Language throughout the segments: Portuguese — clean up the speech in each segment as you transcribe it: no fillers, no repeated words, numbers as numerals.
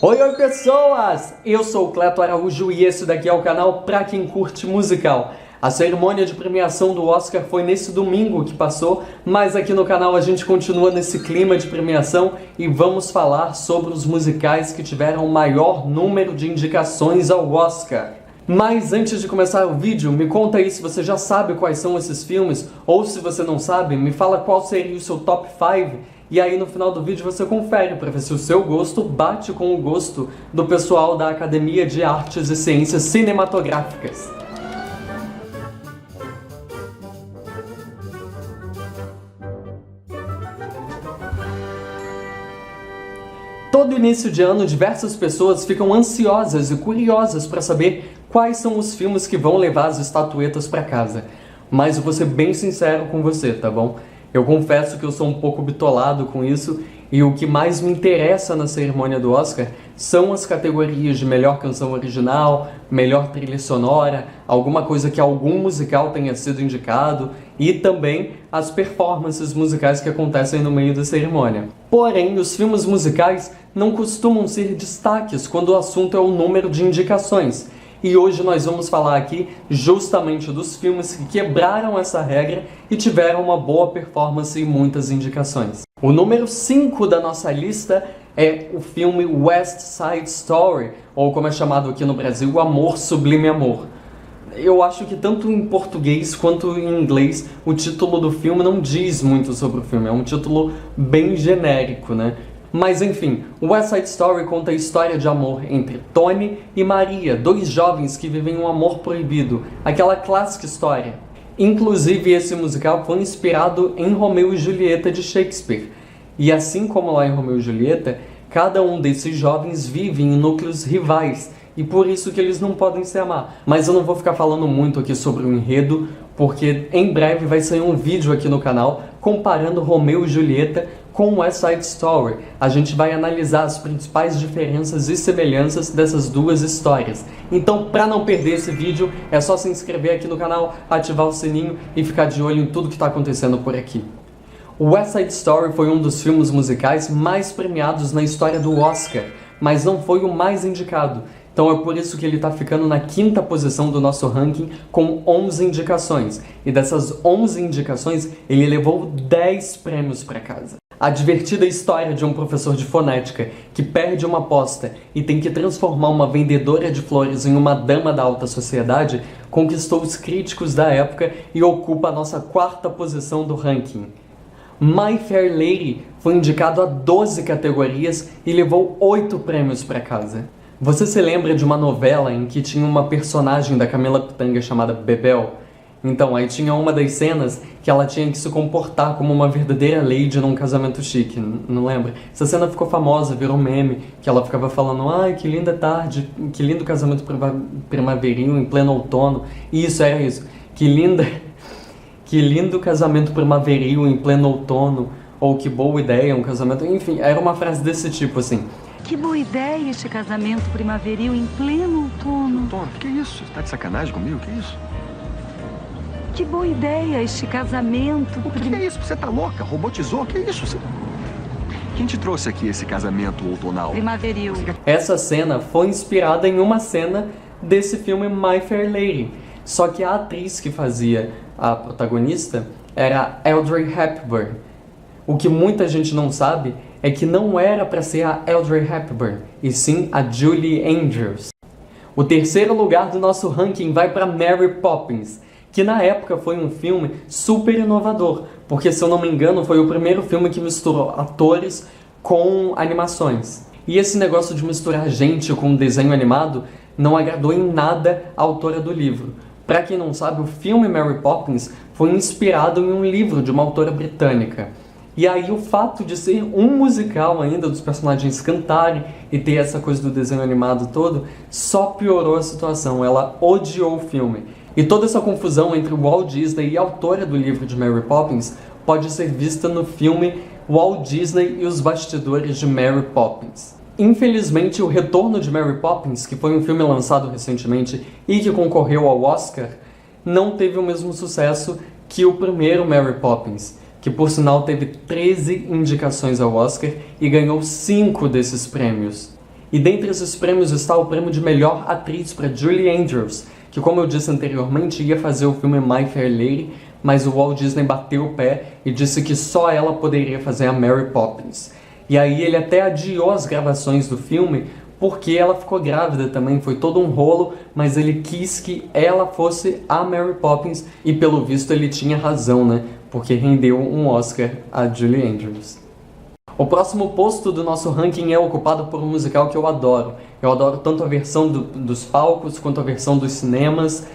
Oi pessoas! Eu sou o Cleto Araújo e esse daqui é o canal Pra Quem Curte Musical. A cerimônia de premiação do Oscar foi nesse domingo que passou, mas aqui no canal a gente continua nesse clima de premiação e vamos falar sobre os musicais que tiveram o maior número de indicações ao Oscar. Mas antes de começar o vídeo, me conta aí se você já sabe quais são esses filmes, ou se você não sabe, me fala qual seria o seu top 5, e aí no final do vídeo você confere para ver se o seu gosto bate com o gosto do pessoal da Academia de Artes e Ciências Cinematográficas. Todo início de ano, diversas pessoas ficam ansiosas e curiosas para saber quais são os filmes que vão levar as estatuetas para casa. Mas eu vou ser bem sincero com você, tá bom? Eu confesso que eu sou um pouco bitolado com isso e o que mais me interessa na cerimônia do Oscar são as categorias de melhor canção original, melhor trilha sonora, alguma coisa que algum musical tenha sido indicado e também as performances musicais que acontecem no meio da cerimônia. Porém, os filmes musicais não costumam ser destaques quando o assunto é o número de indicações. E hoje nós vamos falar aqui justamente dos filmes que quebraram essa regra e tiveram uma boa performance e muitas indicações. O número 5 da nossa lista é o filme West Side Story, ou como é chamado aqui no Brasil, Amor Sublime Amor. Eu acho que tanto em português quanto em inglês o título do filme não diz muito sobre o filme, é um título bem genérico, né? Mas enfim, West Side Story conta a história de amor entre Tony e Maria, dois jovens que vivem um amor proibido, aquela clássica história. Inclusive esse musical foi inspirado em Romeu e Julieta de Shakespeare. E assim como lá em Romeu e Julieta, cada um desses jovens vive em núcleos rivais, e por isso que eles não podem se amar. Mas eu não vou ficar falando muito aqui sobre o enredo, porque em breve vai sair um vídeo aqui no canal comparando Romeu e Julieta com West Side Story. A gente vai analisar as principais diferenças e semelhanças dessas duas histórias. Então, para não perder esse vídeo, é só se inscrever aqui no canal, ativar o sininho e ficar de olho em tudo que está acontecendo por aqui. O West Side Story foi um dos filmes musicais mais premiados na história do Oscar, mas não foi o mais indicado. Então é por isso que ele está ficando na 5ª posição do nosso ranking com 11 indicações. E dessas 11 indicações, ele levou 10 prêmios para casa. A divertida história de um professor de fonética que perde uma aposta e tem que transformar uma vendedora de flores em uma dama da alta sociedade conquistou os críticos da época e ocupa a nossa 4ª posição do ranking. My Fair Lady foi indicado a 12 categorias e levou 8 prêmios para casa. Você se lembra de uma novela em que tinha uma personagem da Camila Pitanga chamada Bebel? Então, aí tinha uma das cenas que ela tinha que se comportar como uma verdadeira lady num casamento chique, não lembra? Essa cena ficou famosa, virou meme, que ela ficava falando, ai, que linda tarde, que lindo casamento primaveril em pleno outono. E isso, era isso. Que lindo casamento primaveril em pleno outono, ou que boa ideia um casamento... Enfim, era uma frase desse tipo, assim. Que boa ideia este casamento primaveril em pleno outono. Tom, que isso? Tá de sacanagem comigo? Que isso? Que boa ideia este casamento... O que é isso? Você tá louca? Robotizou? Que isso? Quem te trouxe aqui esse casamento outonal? Primaveril. Essa cena foi inspirada em uma cena desse filme My Fair Lady. Só que a atriz que fazia a protagonista era Audrey Hepburn. O que muita gente não sabe é que não era para ser a Audrey Hepburn, e sim a Julie Andrews. O 3º lugar do nosso ranking vai para Mary Poppins, que na época foi um filme super inovador, porque se eu não me engano foi o primeiro filme que misturou atores com animações. E esse negócio de misturar gente com desenho animado não agradou em nada a autora do livro. Para quem não sabe, o filme Mary Poppins foi inspirado em um livro de uma autora britânica. E aí o fato de ser um musical ainda, dos personagens cantarem e ter essa coisa do desenho animado todo, só piorou a situação. Ela odiou o filme. E toda essa confusão entre o Walt Disney e a autora do livro de Mary Poppins pode ser vista no filme Walt Disney e os Bastidores de Mary Poppins. Infelizmente, o retorno de Mary Poppins, que foi um filme lançado recentemente e que concorreu ao Oscar, não teve o mesmo sucesso que o primeiro Mary Poppins, que por sinal teve 13 indicações ao Oscar e ganhou 5 desses prêmios. E dentre esses prêmios está o prêmio de melhor atriz para Julie Andrews, que, como eu disse anteriormente, ia fazer o filme My Fair Lady, mas o Walt Disney bateu o pé e disse que só ela poderia fazer a Mary Poppins. E aí ele até adiou as gravações do filme porque ela ficou grávida também, foi todo um rolo, mas ele quis que ela fosse a Mary Poppins e pelo visto ele tinha razão, né? Porque rendeu um Oscar a Julie Andrews. O próximo posto do nosso ranking é ocupado por um musical que eu adoro. Eu adoro tanto a versão dos palcos quanto a versão dos cinemas,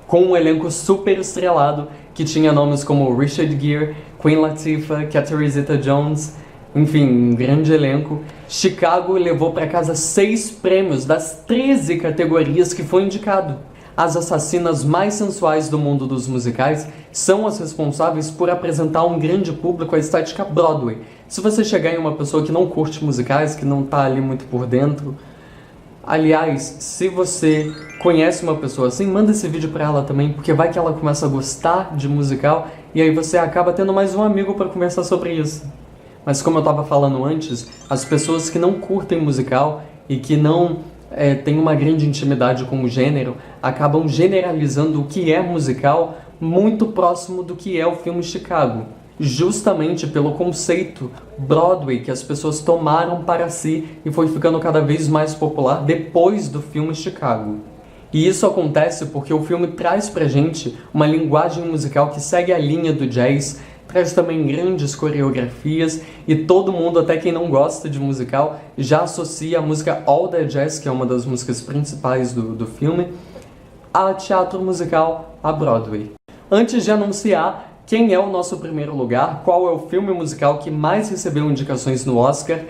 com um elenco super estrelado que tinha nomes como Richard Gere, Queen Latifah, Catherine Zeta-Jones, enfim, um grande elenco. Chicago levou para casa 6 prêmios das 13 categorias que foi indicado. As assassinas mais sensuais do mundo dos musicais são as responsáveis por apresentar a um grande público a estética Broadway. Se você chegar em uma pessoa que não curte musicais, que não tá ali muito por dentro... Aliás, se você conhece uma pessoa assim, manda esse vídeo pra ela também, porque vai que ela começa a gostar de musical e aí você acaba tendo mais um amigo para conversar sobre isso. Mas como eu estava falando antes, as pessoas que não curtem musical e que não têm uma grande intimidade com o gênero acabam generalizando o que é musical muito próximo do que é o filme Chicago. Justamente pelo conceito Broadway que as pessoas tomaram para si e foi ficando cada vez mais popular depois do filme Chicago. E isso acontece porque o filme traz pra gente uma linguagem musical que segue a linha do jazz, traz também grandes coreografias e todo mundo, até quem não gosta de musical, já associa a música All That Jazz, que é uma das músicas principais do filme, a teatro musical, a Broadway. Antes de anunciar quem é o nosso primeiro lugar, qual é o filme musical que mais recebeu indicações no Oscar,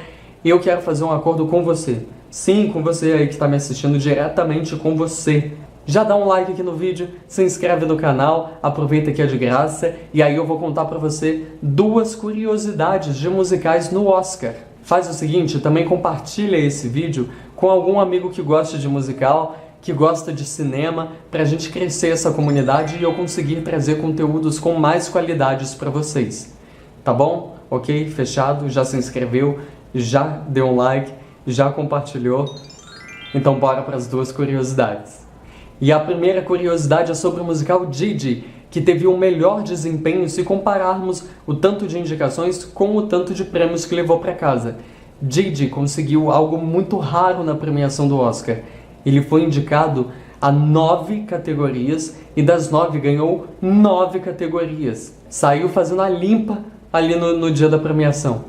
eu quero fazer um acordo com você. Sim, com você aí que está me assistindo, diretamente com você. Já dá um like aqui no vídeo, se inscreve no canal, aproveita que é de graça, e aí eu vou contar pra você 2 curiosidades de musicais no Oscar. Faz o seguinte, também compartilha esse vídeo com algum amigo que gosta de musical, que gosta de cinema, pra gente crescer essa comunidade e eu conseguir trazer conteúdos com mais qualidades pra vocês. Tá bom? Ok? Fechado? Já se inscreveu? Já deu um like? Já compartilhou? Então bora para as 2 curiosidades. E a primeira curiosidade é sobre o musical Gigi, que teve o melhor desempenho se compararmos o tanto de indicações com o tanto de prêmios que levou para casa. Gigi conseguiu algo muito raro na premiação do Oscar. Ele foi indicado a 9 categorias e das 9 ganhou 9 categorias. Saiu fazendo a limpa ali no dia da premiação.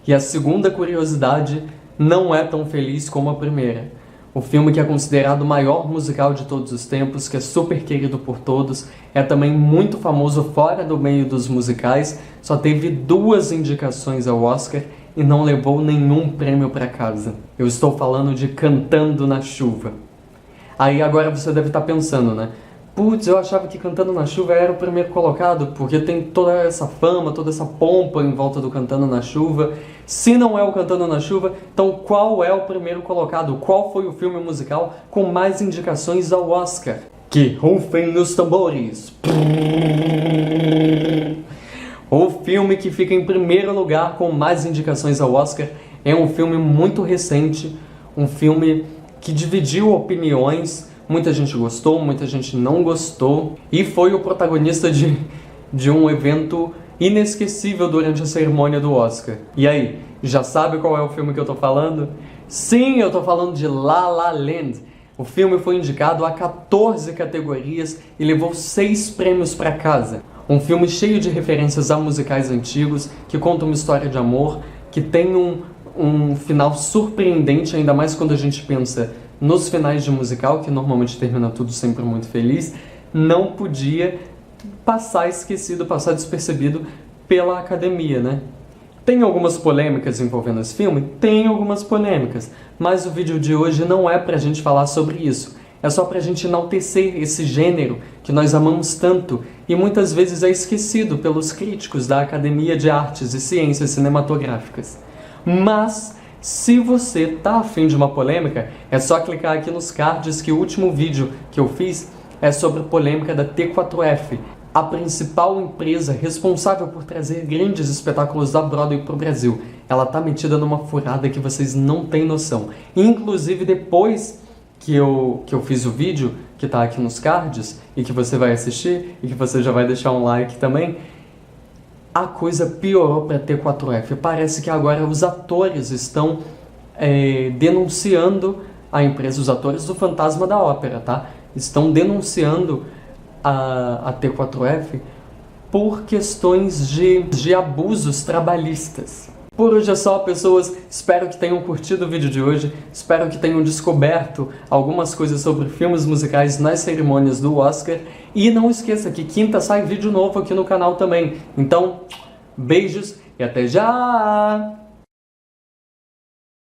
E a segunda curiosidade não é tão feliz como a primeira. O filme que é considerado o maior musical de todos os tempos, que é super querido por todos, é também muito famoso fora do meio dos musicais, só teve 2 indicações ao Oscar e não levou nenhum prêmio para casa. Eu estou falando de Cantando na Chuva. Aí agora você deve estar pensando, né? Putz, eu achava que Cantando na Chuva era o primeiro colocado, porque tem toda essa fama, toda essa pompa em volta do Cantando na Chuva. Se não é o Cantando na Chuva, então qual é o primeiro colocado? Qual foi o filme musical com mais indicações ao Oscar? Que rufem os tambores! O filme que fica em primeiro lugar com mais indicações ao Oscar é um filme muito recente, um filme que dividiu opiniões. Muita gente gostou, muita gente não gostou, e foi o protagonista de um evento inesquecível durante a cerimônia do Oscar. E aí, já sabe qual é o filme que eu tô falando? Sim, eu tô falando de La La Land. O filme foi indicado a 14 categorias e levou 6 prêmios para casa. Um filme cheio de referências a musicais antigos, que conta uma história de amor, que tem um final surpreendente, ainda mais quando a gente pensa nos finais de musical, que normalmente termina tudo sempre muito feliz. Não podia passar esquecido, passar despercebido pela academia, né? Tem algumas polêmicas envolvendo esse filme? Tem algumas polêmicas, mas o vídeo de hoje não é pra gente falar sobre isso. É só pra gente enaltecer esse gênero que nós amamos tanto e muitas vezes é esquecido pelos críticos da Academia de Artes e Ciências Cinematográficas. Mas se você tá afim de uma polêmica, é só clicar aqui nos cards que o último vídeo que eu fiz é sobre a polêmica da T4F. a principal empresa responsável por trazer grandes espetáculos da Broadway para o Brasil, ela tá metida numa furada que vocês não têm noção. Inclusive, depois que eu fiz o vídeo, que tá aqui nos cards, e que você vai assistir, e que você já vai deixar um like também, a coisa piorou para a T4F. Parece que agora os atores estão denunciando a empresa, os atores do Fantasma da Ópera, tá? Estão denunciando a T4F por questões de abusos trabalhistas. Por hoje é só, pessoas. Espero que tenham curtido o vídeo de hoje. Espero que tenham descoberto algumas coisas sobre filmes musicais nas cerimônias do Oscar. E não esqueça que quinta sai vídeo novo aqui no canal também. Então, beijos e até já!